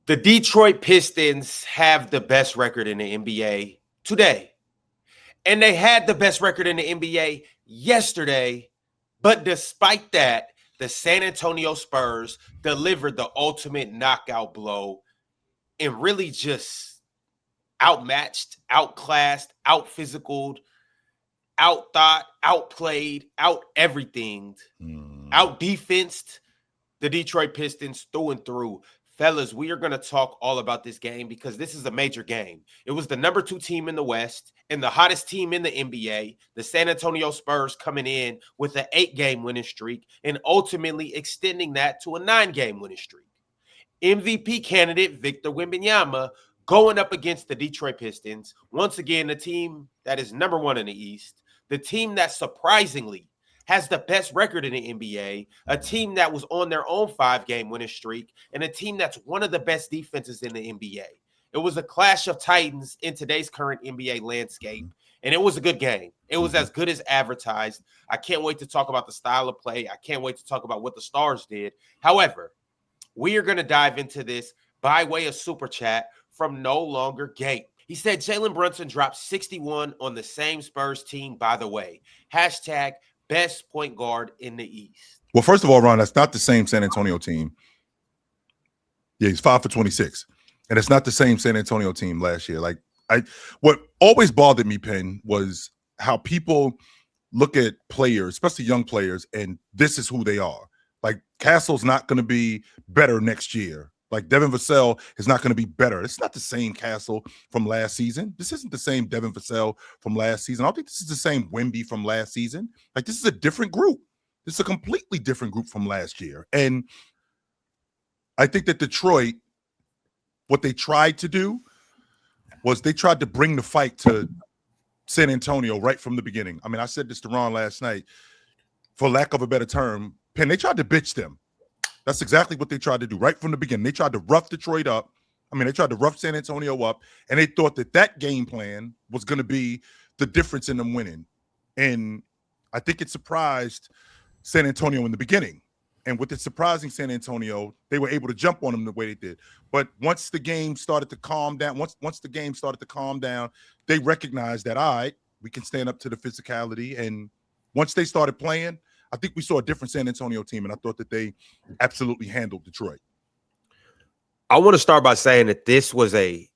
The Detroit Pistons have the best record in the NBA today. And they had the best record in the NBA yesterday. But despite that, the San Antonio Spurs delivered the ultimate knockout blow and really just outmatched, outclassed, out-physicaled, out-thought, outplayed, out-everything, out-defensed the Detroit Pistons through and through. Fellas, we are going to talk all about this game because this is a major game. It was the number 2 team in the West and the hottest team in the NBA, the San Antonio Spurs, coming in with an 8-game winning streak and ultimately extending that to a 9-game winning streak. MVP candidate Victor Wembanyama going up against the Detroit Pistons. Once again, the team that is number 1 in the East, the team that surprisingly has the best record in the NBA, a team that was on their own 5-game winning streak, and a team that's one of the best defenses in the NBA. It was a clash of titans in today's current NBA landscape, and it was a good game. It was as good as advertised. I can't wait to talk about the style of play. I can't wait to talk about what the Stars did. However, we are going to dive into this by way of Super Chat from No Longer Gate. He said Jalen Brunson dropped 61 on the same Spurs team, by the way. Hashtag best point guard in the East. Well, first of all, Ron, that's not the same San Antonio team. Yeah, he's 5 for 26. And it's not the same San Antonio team last year. What always bothered me, Penn, was how people look at players, especially young players, and this is who they are. Like, Castle's not going to be better next year. Like, Devin Vassell is not going to be better. It's not the same Castle from last season. This isn't the same Devin Vassell from last season. I don't think this is the same Wemby from last season. Like, this is a different group. This is a completely different group from last year. And I think that Detroit, what they tried to do was they tried to bring the fight to San Antonio right from the beginning. I mean, I said this to Ron last night. For lack of a better term, Penn, they tried to bitch them. That's exactly what they tried to do right from the beginning. They tried to rough Detroit up. I mean, they tried to rough San Antonio up, and they thought that game plan was going to be the difference in them winning. And I think it surprised San Antonio in the beginning. And with it surprising San Antonio, they were able to jump on them the way they did. But once the game started to calm down, once the game started to calm down, they recognized that, all right, we can stand up to the physicality. And once they started playing, I think we saw a different San Antonio team, and I thought that they absolutely handled Detroit. I want to start by saying that this was a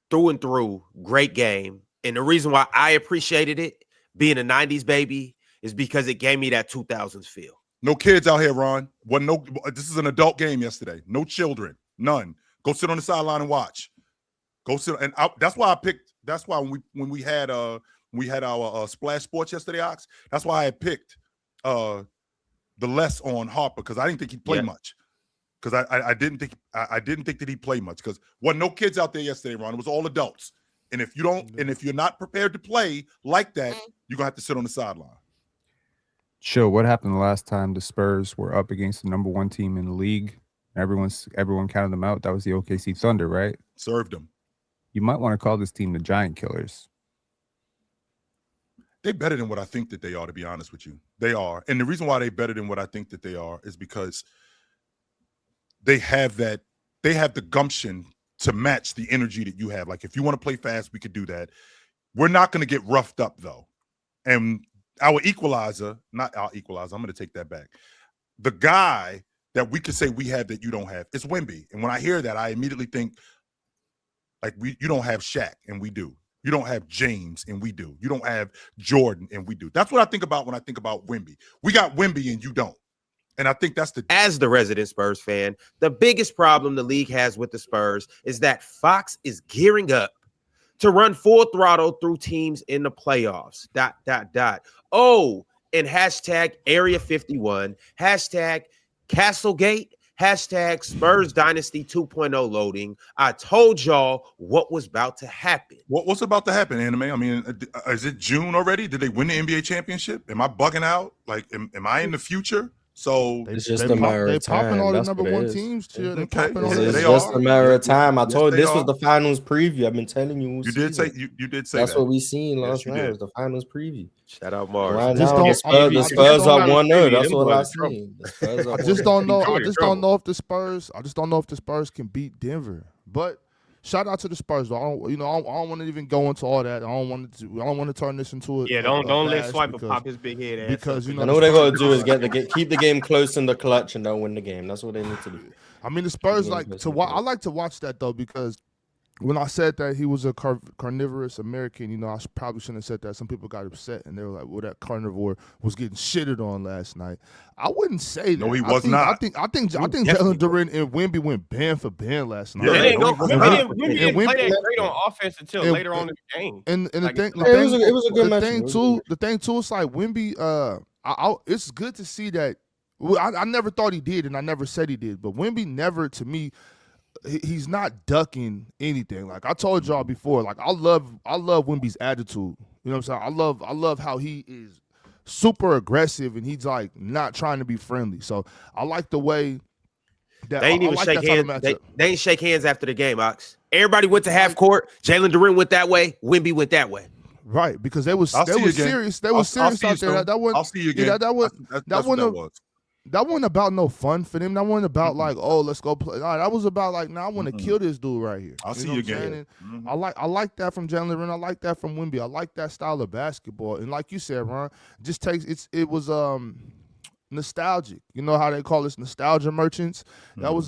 through and through great game. And the reason why I appreciated it, being a 90s baby, is because it gave me that 2000s feel. No kids out here, Ron. This is an adult game yesterday. No children. None. Go sit on the sideline and watch. Go sit. And that's why I picked. That's why when we had our Splash Sports yesterday, Ox. That's why I had picked the less on Harper, because I didn't think he'd play much. Because I didn't think that he'd play much, because wasn't no kids out there yesterday, Ron. It was all adults. And if you don't, and if you're not prepared to play like that, you're gonna have to sit on the sideline. Sure. What happened the last time the Spurs were up against the number 1 team in the league? Everyone counted them out. That was the OKC Thunder, right? Served them. You might want to call this team the Giant Killers. They're better than what I think that they are, to be honest with you. They are. And the reason why they're better than what I think that they are is because they have the gumption to match the energy that you have. Like, if you want to play fast, we could do that. We're not going to get roughed up, though. And not our equalizer, I'm going to take that back. The guy that we could say we have that you don't have is Wemby. And when I hear that, I immediately think, like, you don't have Shaq, and we do. You don't have James, and we do. You don't have Jordan, and we do. That's what I think about when I think about Wemby. We got Wemby, and you don't. And I think that's as the resident Spurs fan, the biggest problem the league has with the Spurs is that Fox is gearing up to run full throttle through teams in the playoffs. ... Oh, and hashtag Area 51, hashtag Castlegate, hashtag Spurs Dynasty 2.0 loading. I told y'all what was about to happen. What's about to happen, Anime? I mean, is it June already? Did they win the NBA championship? Am I bugging out? Like, am I in the future? So It's just a matter of time. Popping all the That's number what it one is. teams. Cheer. They Okay. popping all Yeah, the. It's they just are. a matter of time. I Yes, told they this are. was the finals preview. I've been telling you. All You did say season. you did say That's that. what we seen Yes, last you night. did. Was the finals preview. Shout out Mars. Right just now, don't- the Spurs are 1-0. That's Them all boys I in trouble. seen. The Spurs are I just 1-0. don't know. I Detroit in just don't trouble. know if the Spurs. I just don't know if the Spurs can beat Denver. But shout out to the Spurs. Though. I don't want to even go into all that. I don't want to turn this into a Don't let bash Swiper because- pop his big head ass. because, you know, And all they got to do is keep the game close in the clutch, and they'll win the game. That's what they need to do. I mean, the Spurs Yeah, like that's to okay. watch. I like to watch that though because when I said that he was a carnivorous American, you know, I probably shouldn't have said that. Some people got upset and they were like, "Well, that carnivore was getting shitted on last night." I wouldn't say that. No, he I was think, not. I think Yes, Jalen he Duren and Wemby went band for band last night. Yeah, They didn't go. and Wemby didn't play that great on offense until and- later on in the game. And Like, the it was a good the matchup. thing It was a too, good the thing too, it's like Wemby. It's good to see that. Well, I never thought he did, and I never said he did. But Wemby never, to me, he's not ducking anything. Like I told y'all before, like I love Wemby's attitude. You know what I'm saying? I love how he is super aggressive and he's like not trying to be friendly. So I like the way that They ain't I even like shake that type of hands. matchup. They ain't shake hands after the game, Ox. Everybody went to half court. Jalen Duren went that way. Wemby went that way. Right, because they was I'll see you again. serious. They was I'll serious see you out there. soon. That wasn't. I'll see you again. Yeah, that was. That's what that was. That wasn't about no fun for them. That wasn't about like, oh, let's go play. No, that was about like, I want to kill this dude right here. I'll see know you what I'm again. saying? And I like that from Jalen Duren. I like that from Wemby. I like that style of basketball. And like you said, Ron, just takes it was nostalgic. You know how they call us nostalgia merchants. That's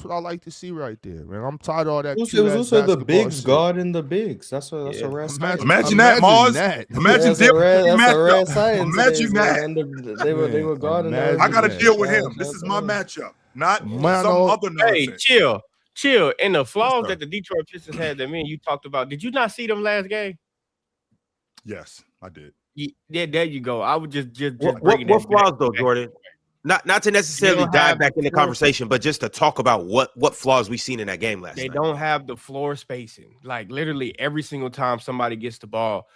what I like to see right there, man. I'm tired of all that. It was cute-ass also the basketball bigs shit. guarding the bigs. That's a rare sight. Imagine that, Mars. that. Imagine That's deal a rare, with that's a rare matchup. sight in Imagine today's that. world. And they were guarding. Imagine I got to that. deal with him. This is my matchup, not Man, some no. other Hey, nonsense. chill. And the flaws sir. that the Detroit Pistons had that me and you talked about. Did you not see them last game? Yes, I did. Yeah, there you go. I would just What bringing that flaws back. though, Jordan? Not to necessarily don't dive have back the in the floor conversation, but just to talk about what flaws we seen in that game last They night. don't have the floor spacing. Like literally every single time somebody gets the ball,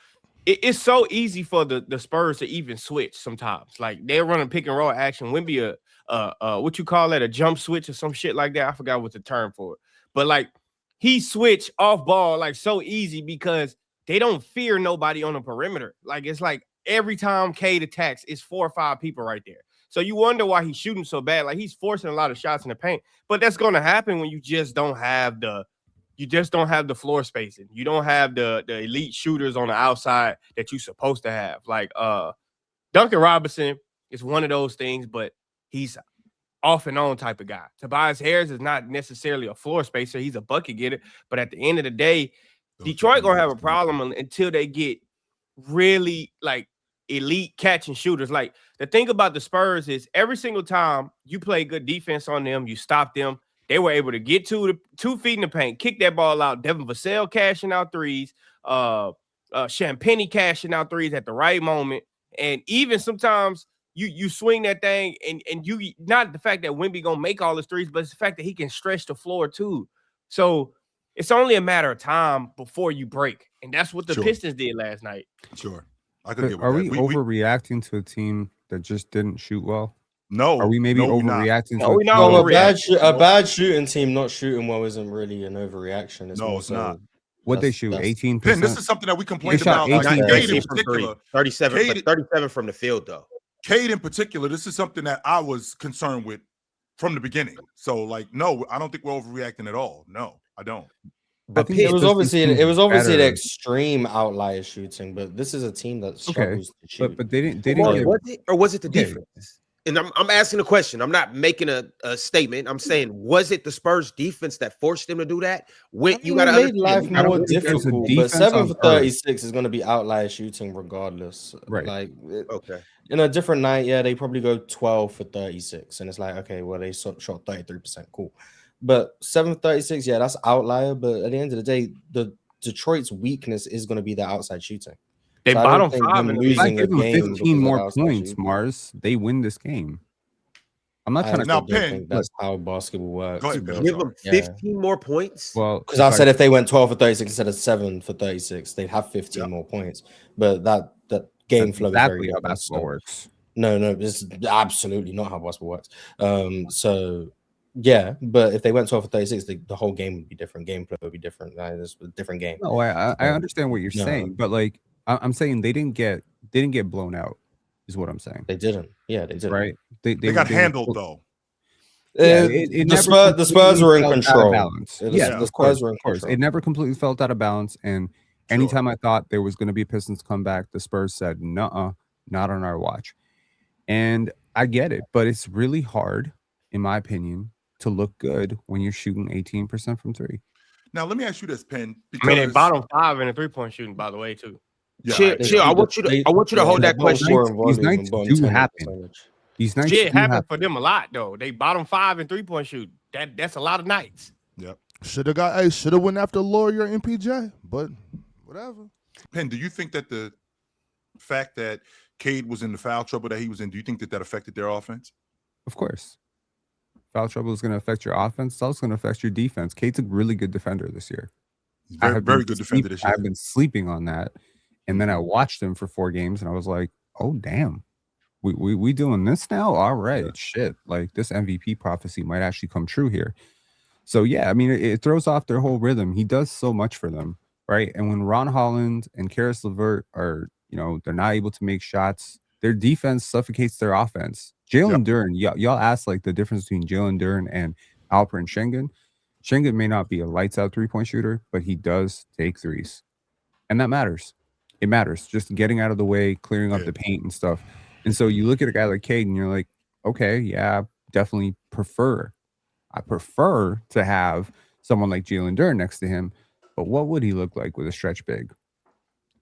it's so easy for the Spurs to even switch sometimes. Like they're running pick and roll action. Wemby what you call that, a jump switch or some shit like that. I forgot what the term for it. But like he switched off ball like so easy because they don't fear nobody on the perimeter. Like it's like every time Cade attacks, it's 4 or 5 people right there. So you wonder why he's shooting so bad. Like he's forcing a lot of shots in the paint, but that's going to happen when you just don't have the floor spacing. You don't have the elite shooters on the outside that you're supposed to have. Like Duncan Robinson is one of those things, but he's off and on type of guy. Tobias Harris is not necessarily a floor spacer. He's a bucket getter, but at the end of the day, Detroit gonna have a problem until they get really like elite catch and shooters. Like the thing about the Spurs is every single time you play good defense on them, you stop them. They were able to get 2 feet in the paint, kick that ball out. Devin Vassell cashing out threes, Champagnie cashing out threes at the right moment. And even sometimes you swing that thing and you not the fact that Wemby gonna make all his threes, but it's the fact that he can stretch the floor too. So it's only a matter of time before you break. And that's what the Sure. Pistons did last night. Sure, I could get with Are that. we overreacting to a team that just didn't shoot well? No. Are we maybe no, we're not. overreacting No, to we're a not team? Well, overreacting. a bad shooting team not shooting well isn't really an overreaction. It's No, more it's so not. What they that's- shoot? that's- 18%. Penn, this is something that we complained shot about. 18 Like, Cade in 19 from three, particular, 37, Cade- but 37 from the field though. Cade in particular, this is something that I was concerned with from the beginning. So, like, no, I don't think we're overreacting at all. No, I don't. But think It was obviously the better. extreme outlier shooting, but this is a team that struggles to shoot. But they didn't Well, get was it, or was it the Okay. defense? And I'm asking a question. I'm not making a statement. I'm saying, was it the Spurs defense that forced them to do that? When you got to made life I don't more think there's a difficult, but defense 7 on for Earth. 36 is going to be outlier shooting regardless. Right. Like Okay. in a different night, yeah, they probably go 12 for 36, and it's like, okay, well, they shot 33%, cool. But 7 for 36, yeah, that's outlier. But at the end of the day, the Detroit's weakness is going to be their outside shooting. They So I don't bottom think 5 them in the If I losing a give them game 15 because of more outside points, shooting. Mars, they win this game. I'm not trying to Now, don't Penn, think that's how basketball works. Go ahead, but- Bill. Give them Yeah. 15 more points. well Because I said if they went 12 for 36 instead of 7 for 36, they'd have 15 Yeah. more points. But that game that's flow is exactly very how different. basketball So, works. No, it's absolutely not how basketball works. So yeah, but if they went 12 for 36, the whole game would be different. Gameplay would be different. It's a different game. No, I understand what you're saying, but like I'm saying they didn't get blown out, is what I'm saying. They didn't. Yeah, they didn't. Right? They got handled though. Yeah, the Spurs were in control. The Spurs were in control. It never completely felt out of balance. And anytime I thought there was going to be a Pistons comeback, the Spurs said, "Nuh-uh, not on our watch." And I get it, but it's really hard, in my opinion, to look good when you're shooting 18% from three. Now, let me ask you this, Penn. I mean, they bottom 5 in the 3-point shooting, by the way, too. Yeah, chill. I want you to hold that question. These nights do happen. These nights shit happen for them a lot though. They bottom 5 in 3-point shoot. That's a lot of nights. Yep. Should have went after Lawyer and MPJ, but whatever. Penn, do you think that the fact that Cade was in the foul trouble that he was in, do you think that affected their offense? Of course. Foul trouble is going to affect your offense. It's also going to affect your defense. Cade's a really good defender this year. He's very good defender this year. I've been sleeping on that. And then I watched him for 4 games and I was like, oh, damn. We doing this now? All right, shit. Like this MVP prophecy might actually come true here. So yeah, I mean, it throws off their whole rhythm. He does so much for them, right? And when Ron Holland and Karis LeVert are, they're not able to make shots, their defense suffocates their offense. Jalen Duren, y'all asked like the difference between Jalen Duren and Alperen Şengün. Şengün may not be a lights out 3-point shooter, but he does take threes, and that matters. It matters. Just getting out of the way, clearing up the paint and stuff. And so you look at a guy like Cade and you're like, okay, yeah, definitely prefer. I prefer to have someone like Jalen Duren next to him, but what would he look like with a stretch big?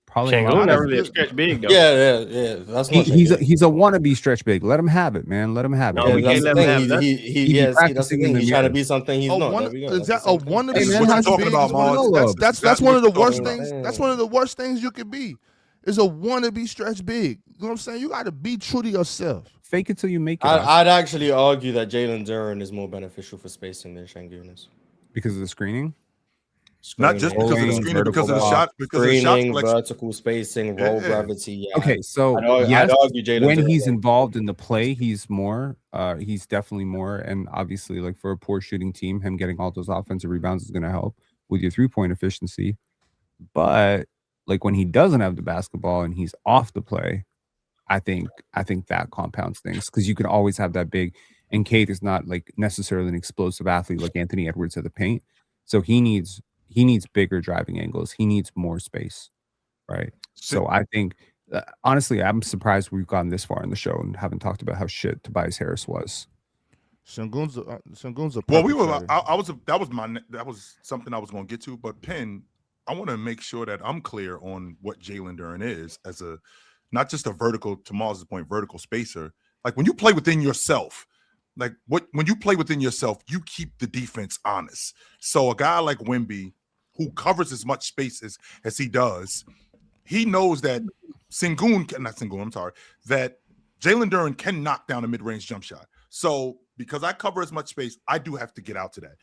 Probably not really a stretch big though. Yeah. That's he's a wannabe stretch big. Let him have it, man. Let him have it. No, we can't let him have that. He's trying to be something he's not. Is that a wannabe? That's one of the worst things. That's one of the worst things you could be. Is a wannabe stretch big. You know what I'm saying? You got to be true to yourself. Fake it till you make it. I'd actually argue that Jalen Duren is more beneficial for spacing than Şengün is. Because of the screening? Not just because of the screening, because of the shot, because of the shot selection. Vertical spacing, roll gravity. Yeah. Okay, so I'd argue Jalen when Duren he's involved in the play, he's more. He's definitely more, and obviously, like for a poor shooting team, him getting all those offensive rebounds is going to help with your 3-point efficiency. But like when he doesn't have the basketball and he's off the play, I think that compounds things because you can always have that big. And Cade is not like necessarily an explosive athlete like Anthony Edwards at the paint, so he needs bigger driving angles. He needs more space, right? So I think honestly, I'm surprised we've gotten this far in the show and haven't talked about how shit Tobias Harris was. Şengün's a well, we were. That was something I was going to get to, but Penn, I want to make sure that I'm clear on what Jalen Duren is as a not just a vertical, to Mars' point, vertical spacer. Like when you play within yourself, when you play within yourself, you keep the defense honest. So a guy like Wemby, who covers as much space as he does, he knows that that Jalen Duren can knock down a mid-range jump shot. So because I cover as much space, I do have to get out to that.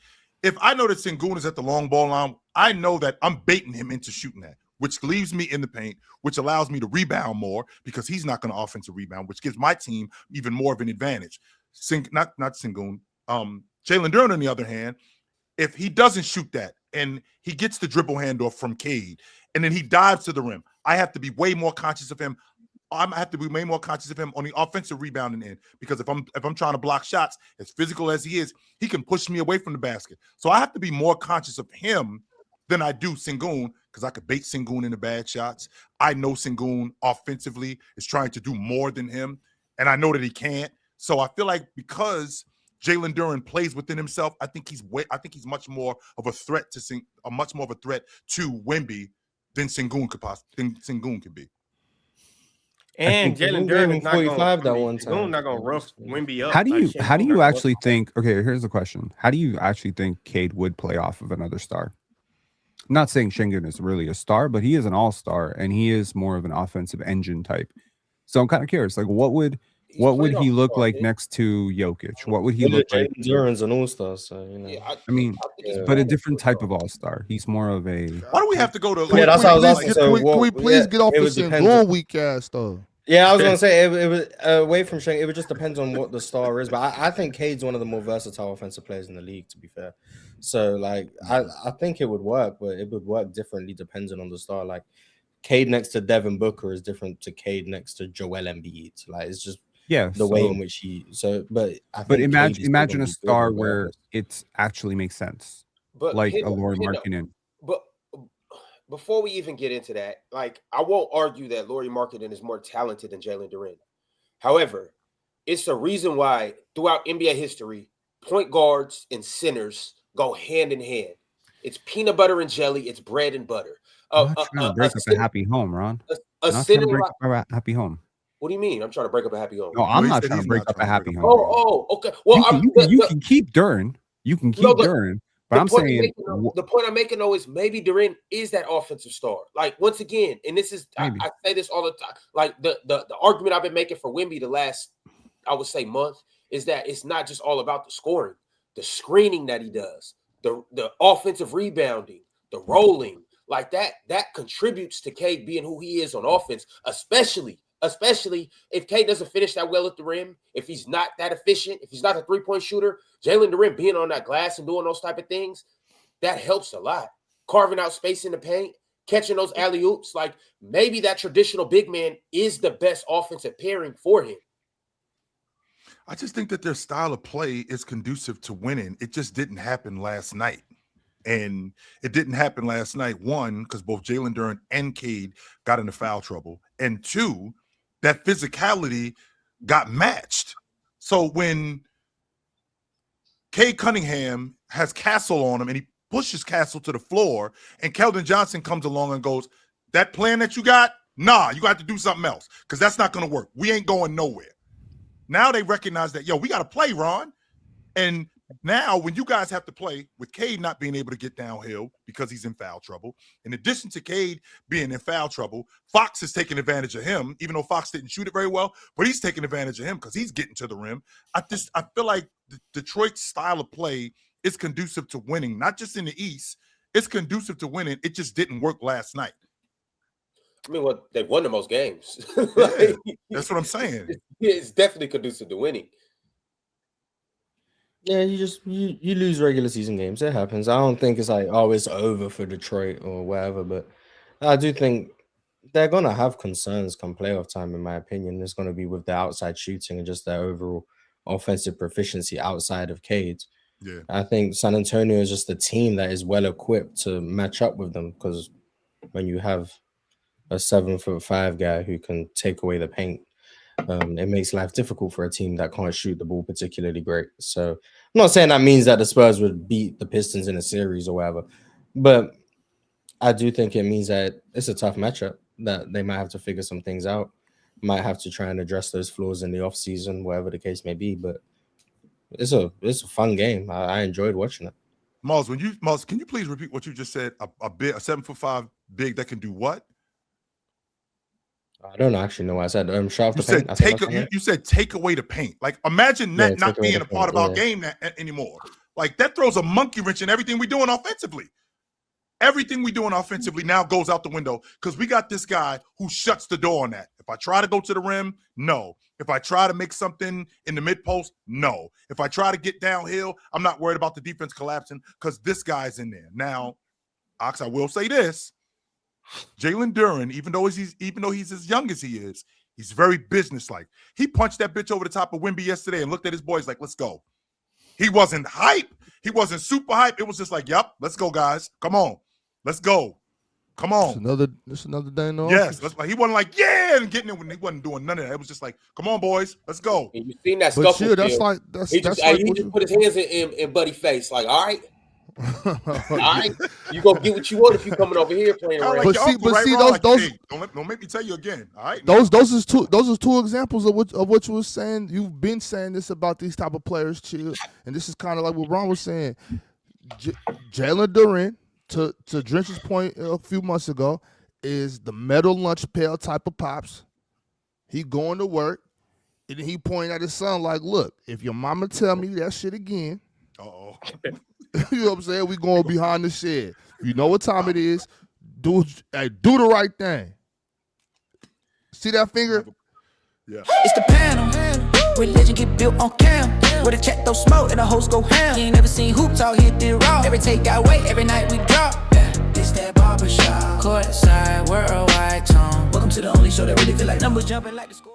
If I know that Şengün is at the long ball line, I know that I'm baiting him into shooting that, which leaves me in the paint, which allows me to rebound more because he's not going to offensive rebound, which gives my team even more of an advantage. Not Şengün. Jalen Duren, on the other hand, if he doesn't shoot that and he gets the dribble handoff from Cade and then he dives to the rim, I have to be way more conscious of him. I have to be way more conscious of him on the offensive rebounding end because if I'm trying to block shots, as physical as he is, he can push me away from the basket. So I have to be more conscious of him than I do Şengün because I could bait Şengün into bad shots. I know Şengün offensively is trying to do more than him, and I know that he can't. So I feel like because Jalen Duren plays within himself, I think he's much more of a threat to Wemby than Şengün could be. And Jalen Duren is not 45 that one time. Not going to rough Wemby up. How do you actually think? Okay, here's the question: how do you actually think Cade would play off of another star? I'm not saying Şengün is really a star, but he is an all-star, and he is more of an offensive engine type. So I'm kind of curious, like what would he look like next to Jokic? What would he look like? Duren's an all-star, so I mean, but a different type of all-star. He's more of a. Why do we have to go to? Can we please get off the Şengün weak ass though? Yeah, I was gonna say it was away from Shane. It would just depends on what the star is, but I think Cade's one of the more versatile offensive players in the league. To be fair, so like I think it would work, but it would work differently depending on the star. Like Cade next to Devin Booker is different to Cade next to Joel Embiid. Like it's just the way in which he. So, but I think imagine a Cade star is where regardless. it actually makes sense, But like a Lauri Markkanen. But before we even get into that, like I won't argue that Lauri Markkanen is more talented than Jalen Duren. However, it's a reason why throughout NBA history, point guards and centers go hand in hand. It's peanut butter and jelly. It's bread and butter. I'm not trying to break up a happy home, Ron. I'm not trying to break up a happy home. What do you mean? I'm trying to break up a happy home. No, I'm not trying to break up a happy home. Oh, okay. Well, you can keep Duren. You can keep Duren. But I'm saying the point I'm making though is maybe Duren is that offensive star. Like once again, and this is I say this all the time. Like the argument I've been making for Wemby the last, I would say, month is that it's not just all about the scoring, the screening that he does, the offensive rebounding, the rolling, like that contributes to Cade being who he is on offense, especially if Cade doesn't finish that well at the rim, if he's not that efficient, if he's not a three-point shooter, Jalen Duren being on that glass and doing those type of things, that helps a lot. Carving out space in the paint, catching those alley-oops, like maybe that traditional big man is the best offensive pairing for him. I just think that their style of play is conducive to winning. It just didn't happen last night. And it didn't happen last night, one, because both Jalen Duren and Cade got into foul trouble, and two, that physicality got matched. So when Cade Cunningham has Castle on him and he pushes Castle to the floor and Keldon Johnson comes along and goes, that plan that you got, nah, you got to do something else because that's not going to work. We ain't going nowhere. Now they recognize that, yo, we got to play, Ron. And now when you guys have to play with Cade not being able to get downhill because he's in foul trouble, in addition to Cade being in foul trouble, Fox is taking advantage of him, even though Fox didn't shoot it very well, but he's taking advantage of him because he's getting to the rim. I feel like Detroit's style of play is conducive to winning, not just in the East. It's conducive to winning. It just didn't work last night. I mean, well, they've won the most games. Yeah, that's what I'm saying. It's definitely conducive to winning. Yeah, you lose regular season games. It happens. I don't think it's like, oh, it's over for Detroit or whatever, but I do think they're gonna have concerns come playoff time, in my opinion. It's gonna be with the outside shooting and just their overall offensive proficiency outside of Cade. Yeah. I think San Antonio is just a team that is well equipped to match up with them because when you have a 7'5" guy who can take away the paint, it makes life difficult for a team that can't shoot the ball particularly great. So I'm not saying that means that the Spurs would beat the Pistons in a series or whatever, but I do think it means that it's a tough matchup that they might have to figure some things out, might have to try and address those flaws in the offseason, whatever the case may be. But it's a fun game. I enjoyed watching it. Miles, can you please repeat what you just said? A 7'5" big that can do what? I don't actually know what I said. Shut off the paint. You said take away the paint. Like imagine that not being a part of our game anymore. Like that throws a monkey wrench in everything we're doing offensively. Everything we're doing offensively now goes out the window because we got this guy who shuts the door on that. If I try to go to the rim, no. If I try to make something in the mid post, no. If I try to get downhill, I'm not worried about the defense collapsing because this guy's in there. Now, Ox, I will say this. Jalen Duren, even though he's as young as he is, he's very businesslike. He punched that bitch over the top of Wemby yesterday and looked at his boys like, let's go. He wasn't hype. He wasn't super hype. It was just like, yep, let's go, guys. Come on. Let's go. Come on. It's another day in the yes. He wasn't like, yeah, and getting it when he wasn't doing none of that. It was just like, come on, boys. Let's go. And you seen that scuffle. Sure, he just put his hands in Buddy's face. Like, all right. All right, you gonna get what you want if you coming over here playing around. But see, those don't make me tell you again. All right, those is two examples of what you were saying. You've been saying this about these type of players, Chill, and this is kind of like what Ron was saying. Jalen Duren, to Drench's point a few months ago, is the metal lunch pail type of pops. He going to work, and then he pointing at his son like, "Look, if your mama tell me that shit again." You know what I'm saying? We going behind the shed. You know what time it is. Do the right thing. See that finger? Yeah. It's the panel. Religion get built on cam. Where the check throw smoke and the host go ham. You ain't never seen hoops all hit the raw. Every take got weight, every night we drop. This that barbershop. Courtside, worldwide tone. Welcome to the only show that really feel like numbers jumping like the score.